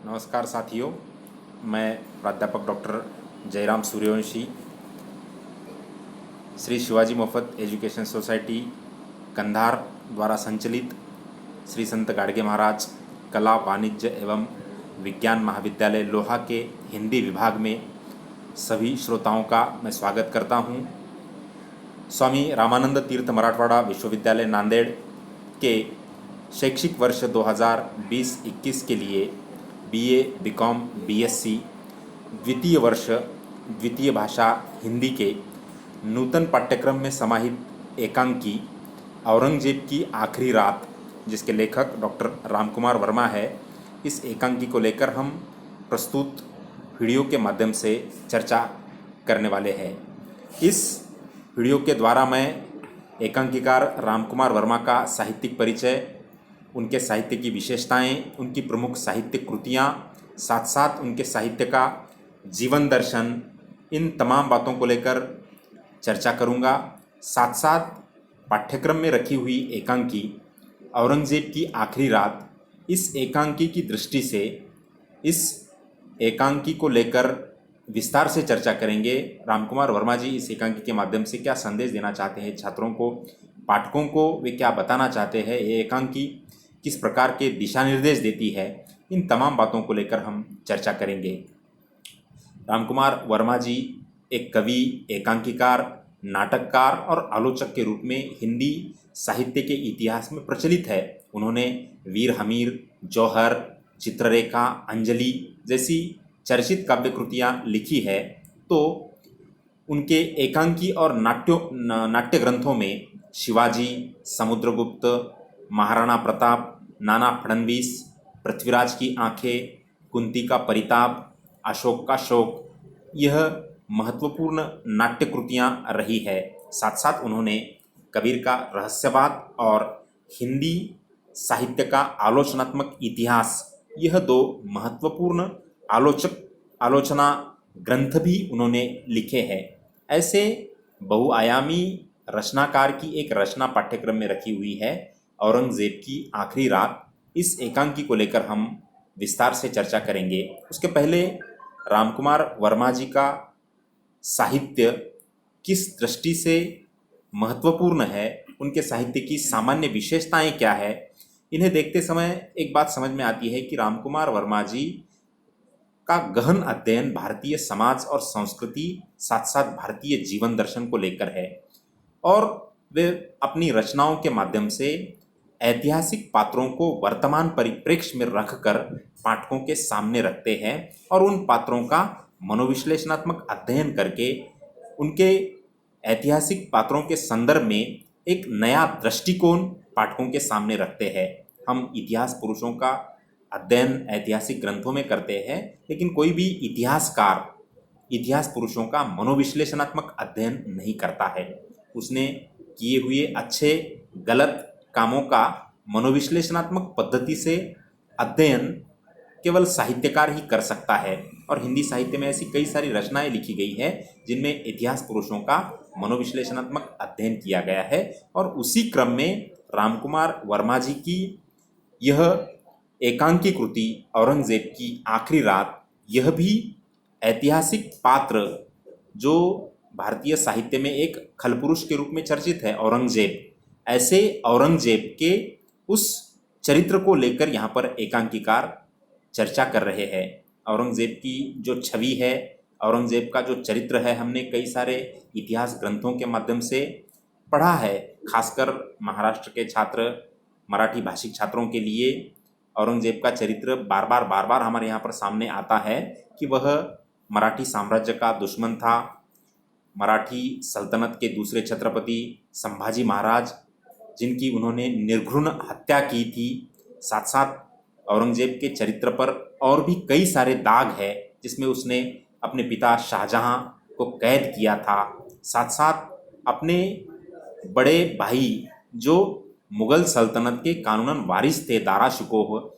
नमस्कार साथियों, मैं प्राध्यापक डॉक्टर जयराम सूर्यवंशी, श्री शिवाजी मुफ्त एजुकेशन सोसाइटी कंधार द्वारा संचालित श्री संत गाडगे महाराज कला वाणिज्य एवं विज्ञान महाविद्यालय लोहा के हिंदी विभाग में सभी श्रोताओं का मैं स्वागत करता हूं। स्वामी रामानंद तीर्थ मराठवाड़ा विश्वविद्यालय नांदेड़ के शैक्षिक वर्ष 2020-21 के लिए बीए, बीकॉम, बीएससी द्वितीय वर्ष द्वितीय भाषा हिंदी के नूतन पाठ्यक्रम में समाहित एकांकी औरंगजेब की आखिरी रात, जिसके लेखक डॉक्टर रामकुमार वर्मा है, इस एकांकी को लेकर हम प्रस्तुत वीडियो के माध्यम से चर्चा करने वाले हैं। इस वीडियो के द्वारा मैं एकांकीकार रामकुमार वर्मा का साहित्यिक परिचय, उनके साहित्य की विशेषताएं, उनकी प्रमुख साहित्यिक कृतियां, साथ साथ उनके साहित्य का जीवन दर्शन, इन तमाम बातों को लेकर चर्चा करूंगा। साथ साथ पाठ्यक्रम में रखी हुई एकांकी औरंगजेब की आखिरी रात, इस एकांकी की दृष्टि से इस एकांकी को लेकर विस्तार से चर्चा करेंगे। रामकुमार वर्मा जी इस एकांकी के माध्यम से क्या संदेश देना चाहते हैं छात्रों को, पाठकों को, वे क्या बताना चाहते हैं, ये एकांकी किस प्रकार के दिशा निर्देश देती है, इन तमाम बातों को लेकर हम चर्चा करेंगे। रामकुमार वर्मा जी एक कवि, एकांकीकार, नाटककार और आलोचक के रूप में हिंदी साहित्य के इतिहास में प्रचलित है। उन्होंने वीर हमीर, जौहर, चित्ररेखा, अंजलि जैसी चर्चित काव्य कृतियाँ लिखी है। तो उनके एकांकी और नाट्य ग्रंथों में शिवाजी, समुद्रगुप्त, महाराणा प्रताप, नाना फडणवीस, पृथ्वीराज की आंखें, कुंती का परिताप, अशोक का शोक, यह महत्वपूर्ण नाट्य कृतियाँ रही है। साथ साथ उन्होंने कबीर का रहस्यवाद और हिंदी साहित्य का आलोचनात्मक इतिहास, यह दो महत्वपूर्ण आलोचना ग्रंथ भी उन्होंने लिखे हैं। ऐसे बहुआयामी रचनाकार की एक रचना पाठ्यक्रम में रखी हुई है, औरंगजेब की आखिरी रात। इस एकांकी को लेकर हम विस्तार से चर्चा करेंगे। उसके पहले रामकुमार वर्मा जी का साहित्य किस दृष्टि से महत्वपूर्ण है, उनके साहित्य की सामान्य विशेषताएं क्या है, इन्हें देखते समय एक बात समझ में आती है कि रामकुमार वर्मा जी का गहन अध्ययन भारतीय समाज और संस्कृति, साथ साथ भारतीय जीवन दर्शन को लेकर है और वे अपनी रचनाओं के माध्यम से ऐतिहासिक पात्रों को वर्तमान परिप्रेक्ष्य में रखकर पाठकों के सामने रखते हैं और उन पात्रों का मनोविश्लेषणात्मक अध्ययन करके उनके ऐतिहासिक पात्रों के संदर्भ में एक नया दृष्टिकोण पाठकों के सामने रखते हैं। हम इतिहास पुरुषों का अध्ययन ऐतिहासिक ग्रंथों में करते हैं, लेकिन कोई भी इतिहासकार इतिहास पुरुषों का मनोविश्लेषणात्मक अध्ययन नहीं करता है। उसने किए हुए अच्छे गलत कामों का मनोविश्लेषणात्मक पद्धति से अध्ययन केवल साहित्यकार ही कर सकता है। और हिंदी साहित्य में ऐसी कई सारी रचनाएं लिखी गई है जिनमें इतिहास पुरुषों का मनोविश्लेषणात्मक अध्ययन किया गया है। और उसी क्रम में रामकुमार वर्मा जी की यह एकांकी कृति औरंगजेब की आखिरी रात, यह भी ऐतिहासिक पात्र जो भारतीय साहित्य में एक खलपुरुष के रूप में चर्चित है, औरंगजेब, ऐसे औरंगजेब के उस चरित्र को लेकर यहाँ पर एकांकीकार चर्चा कर रहे हैं। औरंगजेब की जो छवि है, औरंगजेब का जो चरित्र है, हमने कई सारे इतिहास ग्रंथों के माध्यम से पढ़ा है। खासकर महाराष्ट्र के छात्र, मराठी भाषिक छात्रों के लिए औरंगजेब का चरित्र बार बार हमारे यहाँ पर सामने आता है कि वह मराठी साम्राज्य का दुश्मन था। मराठी सल्तनत के दूसरे छत्रपति संभाजी महाराज, जिनकी उन्होंने निर्घृण हत्या की थी। साथ साथ औरंगजेब के चरित्र पर और भी कई सारे दाग है, जिसमें उसने अपने पिता शाहजहां को कैद किया था। साथ साथ अपने बड़े भाई जो मुगल सल्तनत के कानूनन वारिस थे, दारा शिकोह,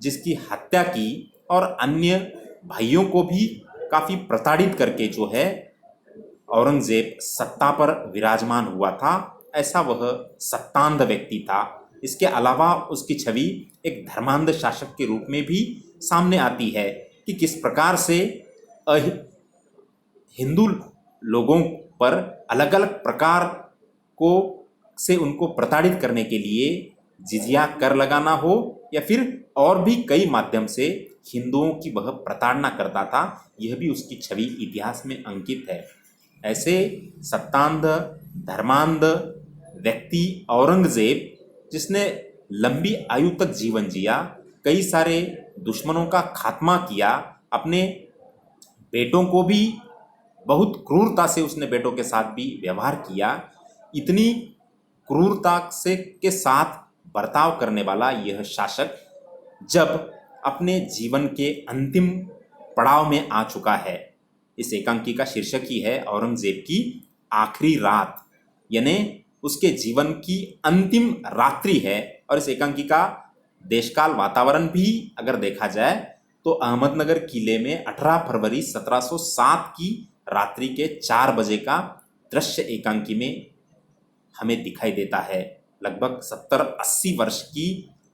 जिसकी हत्या की और अन्य भाइयों को भी काफ़ी प्रताड़ित करके जो है औरंगजेब सत्ता पर विराजमान हुआ था। ऐसा वह सत्तांध व्यक्ति था। इसके अलावा उसकी छवि एक धर्मांध शासक के रूप में भी सामने आती है कि किस प्रकार से हिंदू लोगों पर अलग अलग प्रकार को से उनको प्रताड़ित करने के लिए जिजिया कर लगाना हो या फिर और भी कई माध्यम से हिंदुओं की वह प्रताड़ना करता था, यह भी उसकी छवि इतिहास में अंकित है। ऐसे सत्तांध धर्मांध व्यक्ति औरंगजेब, जिसने लंबी आयु तक जीवन जिया, कई सारे दुश्मनों का खात्मा किया, अपने बेटों को भी बहुत क्रूरता से उसने बेटों के साथ भी व्यवहार किया। इतनी क्रूरता से के साथ बर्ताव करने वाला यह शासक जब अपने जीवन के अंतिम पड़ाव में आ चुका है, इस एकांकी का शीर्षक ही है औरंगजेब की आखिरी रात, यानी उसके जीवन की अंतिम रात्रि है। और इस एकांकी का देशकाल वातावरण भी अगर देखा जाए तो अहमदनगर किले में 18 फरवरी 1707 की रात्रि के 4 बजे का दृश्य एकांकी में हमें दिखाई देता है। लगभग 70-80 वर्ष की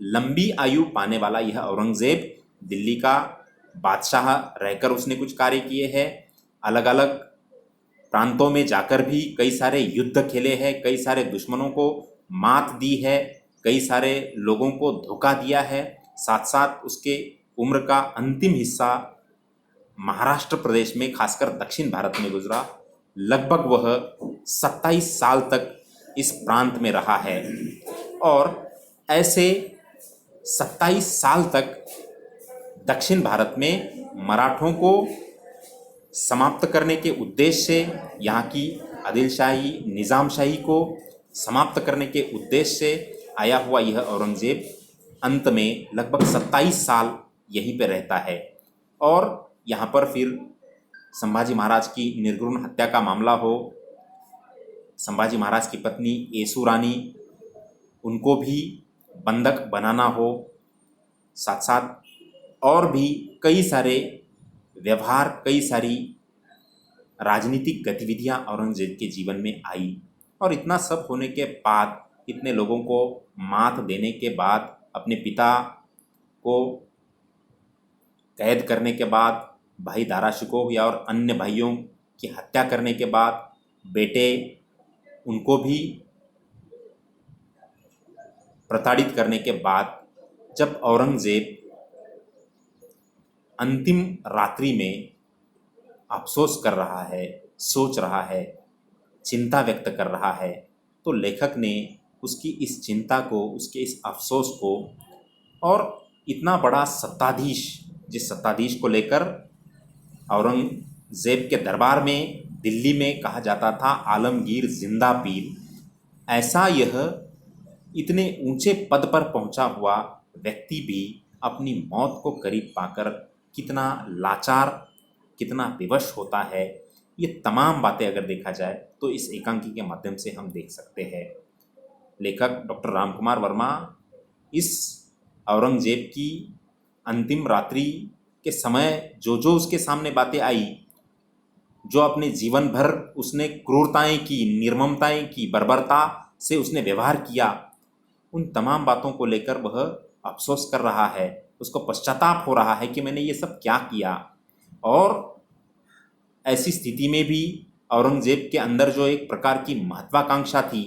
लंबी आयु पाने वाला यह औरंगजेब दिल्ली का बादशाह रहकर उसने कुछ कार्य किए हैं। अलग अलग प्रांतों में जाकर भी कई सारे युद्ध खेले हैं, कई सारे दुश्मनों को मात दी है, कई सारे लोगों को धोखा दिया है। साथ साथ उसके उम्र का अंतिम हिस्सा महाराष्ट्र प्रदेश में, खासकर दक्षिण भारत में गुजरा। लगभग वह 27 साल तक इस प्रांत में रहा है और ऐसे 27 साल तक दक्षिण भारत में मराठों को समाप्त करने के उद्देश्य से, यहाँ की आदिलशाही निज़ामशाही को समाप्त करने के उद्देश्य से आया हुआ यह औरंगजेब अंत में लगभग 27 साल यहीं पर रहता है। और यहाँ पर फिर संभाजी महाराज की निर्घृण हत्या का मामला हो, संभाजी महाराज की पत्नी येसु रानी, उनको भी बंधक बनाना हो, साथ साथ और भी कई सारे व्यवहार, कई सारी राजनीतिक गतिविधियां औरंगजेब के जीवन में आई। और इतना सब होने के बाद, इतने लोगों को मात देने के बाद, अपने पिता को कैद करने के बाद, भाई दारा शिकोह या और अन्य भाइयों की हत्या करने के बाद, बेटे उनको भी प्रताड़ित करने के बाद, जब औरंगजेब अंतिम रात्रि में अफसोस कर रहा है, सोच रहा है, चिंता व्यक्त कर रहा है, तो लेखक ने उसकी इस चिंता को, उसके इस अफसोस को, और इतना बड़ा सत्ताधीश, जिस सत्ताधीश को लेकर औरंगजेब के दरबार में दिल्ली में कहा जाता था आलमगीर जिंदा पीर, ऐसा यह इतने ऊंचे पद पर पहुंचा हुआ व्यक्ति भी अपनी मौत को करीब पाकर कितना लाचार, कितना विवश होता है, ये तमाम बातें अगर देखा जाए तो इस एकांकी के माध्यम से हम देख सकते हैं। लेखक डॉक्टर रामकुमार वर्मा इस औरंगजेब की अंतिम रात्रि के समय जो जो उसके सामने बातें आई, जो अपने जीवन भर उसने क्रूरताएं की, निर्ममताएं की, बर्बरता से उसने व्यवहार किया, उन तमाम बातों को लेकर वह अफसोस कर रहा है, उसको पश्चाताप हो रहा है कि मैंने ये सब क्या किया। और ऐसी स्थिति में भी औरंगजेब के अंदर जो एक प्रकार की महत्वाकांक्षा थी,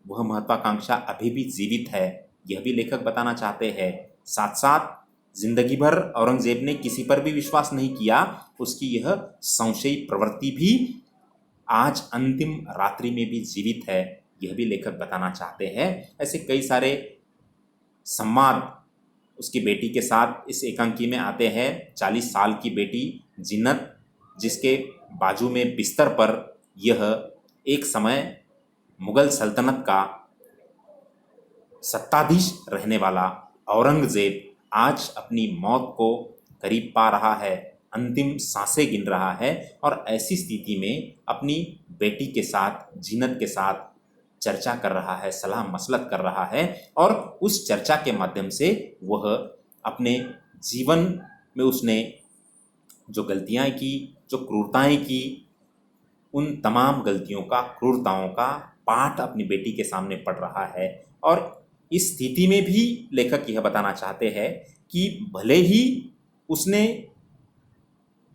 वह महत्वाकांक्षा अभी भी जीवित है, यह भी लेखक बताना चाहते हैं। साथ साथ जिंदगी भर औरंगजेब ने किसी पर भी विश्वास नहीं किया, उसकी यह संशयी प्रवृत्ति भी आज अंतिम रात्रि में भी जीवित है, यह भी लेखक बताना चाहते हैं। ऐसे कई सारे संवाद उसकी बेटी के साथ इस एकांकी में आते हैं। 40 साल की बेटी जिन्नत, जिसके बाजू में बिस्तर पर यह एक समय मुगल सल्तनत का सत्ताधीश रहने वाला औरंगजेब आज अपनी मौत को करीब पा रहा है, अंतिम सांसें गिन रहा है, और ऐसी स्थिति में अपनी बेटी के साथ, जिन्नत के साथ चर्चा कर रहा है, सलाह मसलत कर रहा है। और उस चर्चा के माध्यम से वह अपने जीवन में उसने जो गलतियां की, जो क्रूरताएं की, उन तमाम गलतियों का, क्रूरताओं का पाठ अपनी बेटी के सामने पढ़ रहा है। और इस स्थिति में भी लेखक यह बताना चाहते हैं कि भले ही उसने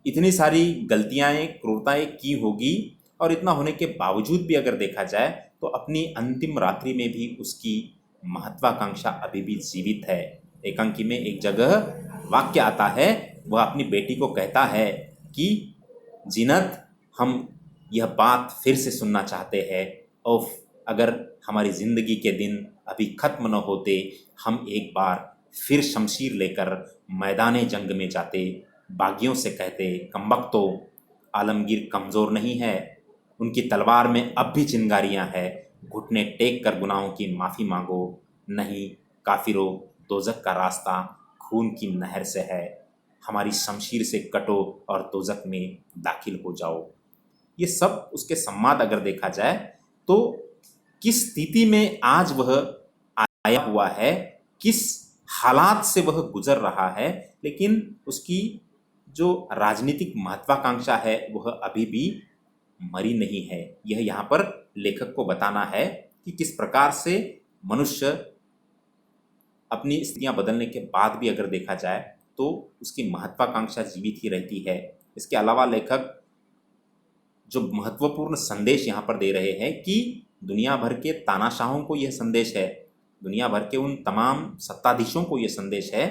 इतनी सारी गलतियाँ क्रूरताएं की होगी और इतना होने के बावजूद भी अगर देखा जाए तो अपनी अंतिम रात्रि में भी उसकी महत्वाकांक्षा अभी भी जीवित है। एकांकी में एक जगह वाक्य आता है, वह अपनी बेटी को कहता है कि जीनत, हम यह बात फिर से सुनना चाहते हैं। ओफ, अगर हमारी ज़िंदगी के दिन अभी ख़त्म न होते, हम एक बार फिर शमशीर लेकर मैदान जंग में जाते, बागियों से कहते, कमबख्तो, आलमगीर कमज़ोर नहीं है, उनकी तलवार में अब भी चिंगारियां हैं, घुटने टेक कर गुनाहों की माफ़ी मांगो, नहीं काफिरों, दोज़ख का रास्ता खून की नहर से है, हमारी शमशीर से कटो और दोज़ख में दाखिल हो जाओ। ये सब उसके संवाद अगर देखा जाए तो किस स्थिति में आज वह आया हुआ है, किस हालात से वह गुजर रहा है, लेकिन उसकी जो राजनीतिक महत्वाकांक्षा है वह अभी भी मरी नहीं है। यह यहाँ पर लेखक को बताना है कि किस प्रकार से मनुष्य अपनी स्थितियाँ बदलने के बाद भी अगर देखा जाए तो उसकी महत्वाकांक्षा जीवित ही रहती है। इसके अलावा लेखक जो महत्वपूर्ण संदेश यहाँ पर दे रहे हैं कि दुनिया भर के तानाशाहों को यह संदेश है, दुनिया भर के उन तमाम सत्ताधीशों को यह संदेश है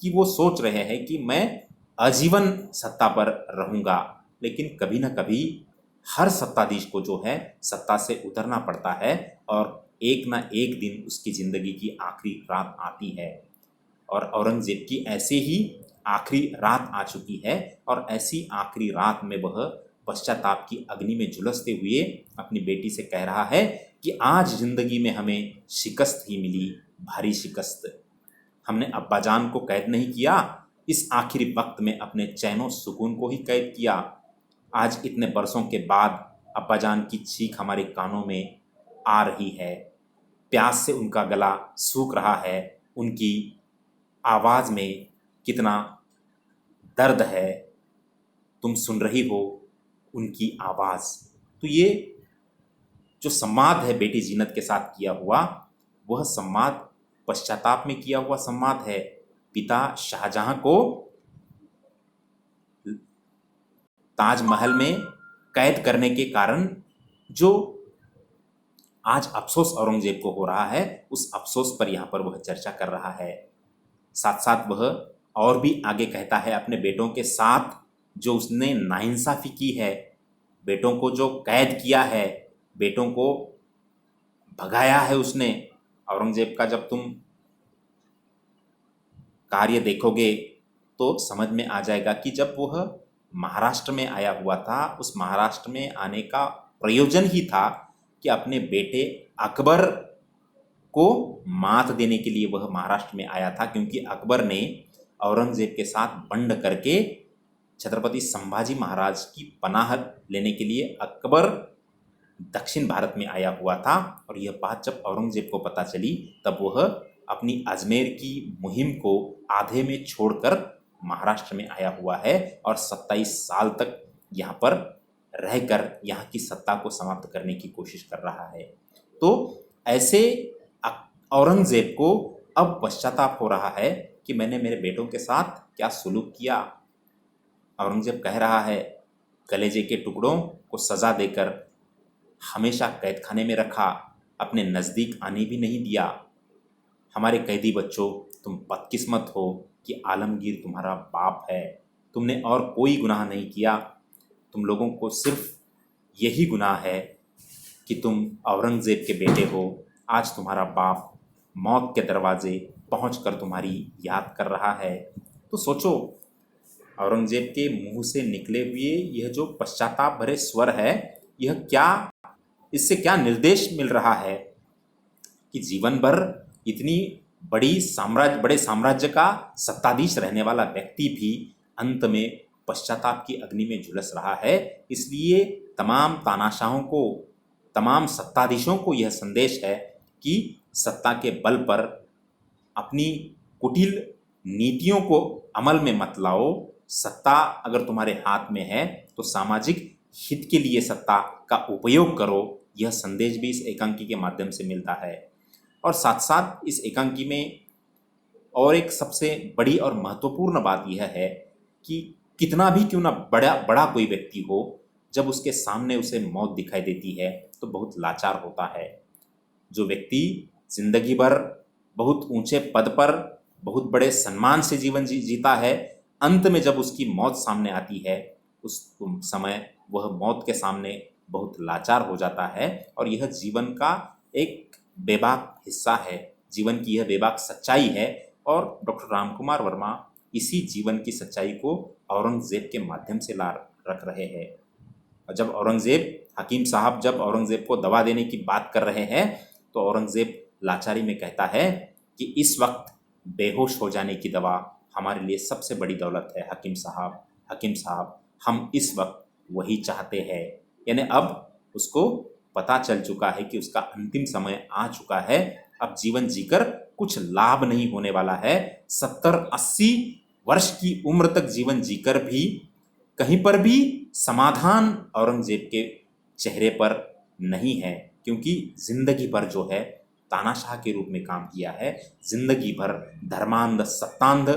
कि वो सोच रहे हैं कि मैं आजीवन सत्ता पर रहूँगा, लेकिन कभी ना कभी हर सत्ताधीश को जो है सत्ता से उतरना पड़ता है और एक ना एक दिन उसकी ज़िंदगी की आखिरी रात आती है। और औरंगज़ेब की ऐसे ही आखिरी रात आ चुकी है और ऐसी आखिरी रात में वह पश्चाताप की अग्नि में झुलसते हुए अपनी बेटी से कह रहा है कि आज ज़िंदगी में हमें शिकस्त ही मिली, भारी शिकस्त। हमने अब्बाजान को कैद नहीं किया, इस आखिरी वक्त में अपने चैनो सुकून को ही कैद किया। आज इतने बरसों के बाद अब्बाजान की चीख हमारे कानों में आ रही है, प्यास से उनका गला सूख रहा है, उनकी आवाज़ में कितना दर्द है, तुम सुन रही हो उनकी आवाज़। तो ये जो संवाद है बेटी जीनत के साथ किया हुआ, वह संवाद पश्चाताप में किया हुआ संवाद है। पिता शाहजहां को ताजमहल में कैद करने के कारण जो आज अफसोस औरंगजेब को हो रहा है, उस अफसोस पर यहाँ पर वह चर्चा कर रहा है। साथ साथ वह और भी आगे कहता है अपने बेटों के साथ जो उसने नाइंसाफ़ी की है, बेटों को जो कैद किया है, बेटों को भगाया है उसने। औरंगजेब का जब तुम कार्य देखोगे तो समझ में आ जाएगा कि जब वह महाराष्ट्र में आया हुआ था, उस महाराष्ट्र में आने का प्रयोजन ही था कि अपने बेटे अकबर को मात देने के लिए वह महाराष्ट्र में आया था, क्योंकि अकबर ने औरंगजेब के साथ बंड करके छत्रपति संभाजी महाराज की पनाह लेने के लिए अकबर दक्षिण भारत में आया हुआ था। और यह बात जब औरंगजेब को पता चली तब वह अपनी अजमेर की मुहिम को आधे में छोड़कर महाराष्ट्र में आया हुआ है और 27 साल तक यहाँ पर रहकर यहाँ की सत्ता को समाप्त करने की कोशिश कर रहा है। तो ऐसे औरंगजेब को अब पश्चाताप हो रहा है कि मैंने मेरे बेटों के साथ क्या सुलूक किया। औरंगजेब कह रहा है, कलेजे के टुकड़ों को सज़ा देकर हमेशा कैद खाने में रखा, अपने नज़दीक आने भी नहीं दिया। हमारे कैदी बच्चों, तुम बदकिस्मत हो कि आलमगीर तुम्हारा बाप है, तुमने और कोई गुनाह नहीं किया, तुम लोगों को सिर्फ यही गुनाह है कि तुम औरंगज़ेब के बेटे हो। आज तुम्हारा बाप मौत के दरवाजे पहुंचकर तुम्हारी याद कर रहा है। तो सोचो, औरंगज़ेब के मुंह से निकले हुए यह जो पश्चाताप भरे स्वर है, यह क्या, इससे क्या निर्देश मिल रहा है कि जीवन भर इतनी बड़े साम्राज्य का सत्ताधीश रहने वाला व्यक्ति भी अंत में पश्चाताप की अग्नि में झुलस रहा है। इसलिए तमाम तानाशाहों को, तमाम सत्ताधीशों को यह संदेश है कि सत्ता के बल पर अपनी कुटिल नीतियों को अमल में मत लाओ। सत्ता अगर तुम्हारे हाथ में है तो सामाजिक हित के लिए सत्ता का उपयोग करो। यह संदेश भी इस एकांकी के माध्यम से मिलता है। और साथ साथ इस एकांकी में और एक सबसे बड़ी और महत्वपूर्ण बात यह है कि कितना भी क्यों ना बड़ा बड़ा कोई व्यक्ति हो, जब उसके सामने उसे मौत दिखाई देती है तो बहुत लाचार होता है। जो व्यक्ति जिंदगी भर बहुत ऊंचे पद पर बहुत बड़े सम्मान से जीवन जीता है, अंत में जब उसकी मौत सामने आती है उस समय वह मौत के सामने बहुत लाचार हो जाता है। और यह जीवन का एक बेबाक हिस्सा है, जीवन की यह बेबाक सच्चाई है। और डॉक्टर रामकुमार वर्मा इसी जीवन की सच्चाई को औरंगजेब के माध्यम से ला रख रहे हैं। और जब हकीम साहब जब औरंगजेब को दवा देने की बात कर रहे हैं तो औरंगजेब लाचारी में कहता है कि इस वक्त बेहोश हो जाने की दवा हमारे लिए सबसे बड़ी दौलत है हकीम साहब हम इस वक्त वही चाहते हैं। यानी अब उसको पता चल चुका है कि उसका अंतिम समय आ चुका है, अब जीवन जीकर कुछ लाभ नहीं होने वाला है। 70-80 वर्ष की उम्र तक जीवन जीकर भी कहीं पर भी समाधान औरंगजेब के चेहरे पर नहीं है, क्योंकि जिंदगी भर जो है तानाशाह के रूप में काम किया है, जिंदगी भर धर्मांध सत्तांध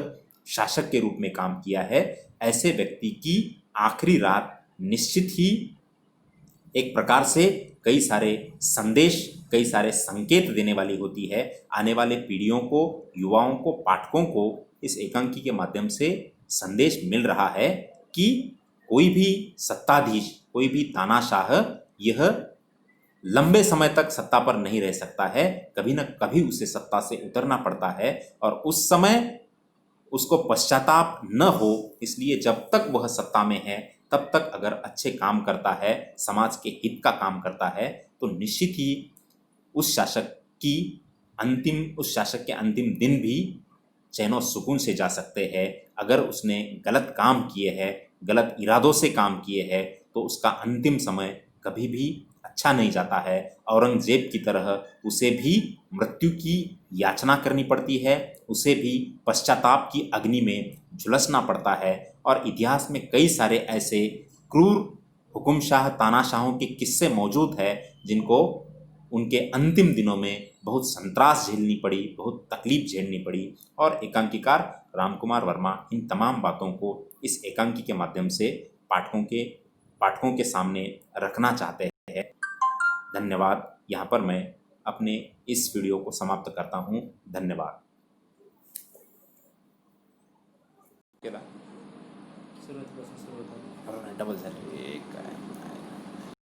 शासक के रूप में काम किया है। ऐसे व्यक्ति की आखिरी रात निश्चित ही एक प्रकार से कई सारे संदेश, कई सारे संकेत देने वाली होती है। आने वाले पीढ़ियों को, युवाओं को, पाठकों को इस एकांकी के माध्यम से संदेश मिल रहा है कि कोई भी सत्ताधीश, कोई भी तानाशाह यह लंबे समय तक सत्ता पर नहीं रह सकता है, कभी न कभी उसे सत्ता से उतरना पड़ता है। और उस समय उसको पश्चाताप न हो, इसलिए जब तक वह सत्ता में है तब तक अगर अच्छे काम करता है, समाज के हित का काम करता है, तो निश्चित ही उस शासक के अंतिम दिन भी चैनो सुकून से जा सकते हैं। अगर उसने गलत काम किए हैं, गलत इरादों से काम किए हैं, तो उसका अंतिम समय कभी भी अच्छा नहीं जाता है। औरंगजेब की तरह उसे भी मृत्यु की याचना करनी पड़ती है, उसे भी पश्चाताप की अग्नि में झुलसना पड़ता है। और इतिहास में कई सारे ऐसे क्रूर हुकुमशाह, तानाशाहों के किस्से मौजूद हैं जिनको उनके अंतिम दिनों में बहुत संत्रास झेलनी पड़ी, बहुत तकलीफ झेलनी पड़ी। और एकांकीकार रामकुमार वर्मा इन तमाम बातों को इस एकांकी के माध्यम से पाठकों के सामने रखना चाहते हैं। धन्यवाद। यहाँ पर मैं अपने इस वीडियो को समाप्त करता हूँ। धन्यवाद। डबल सर एक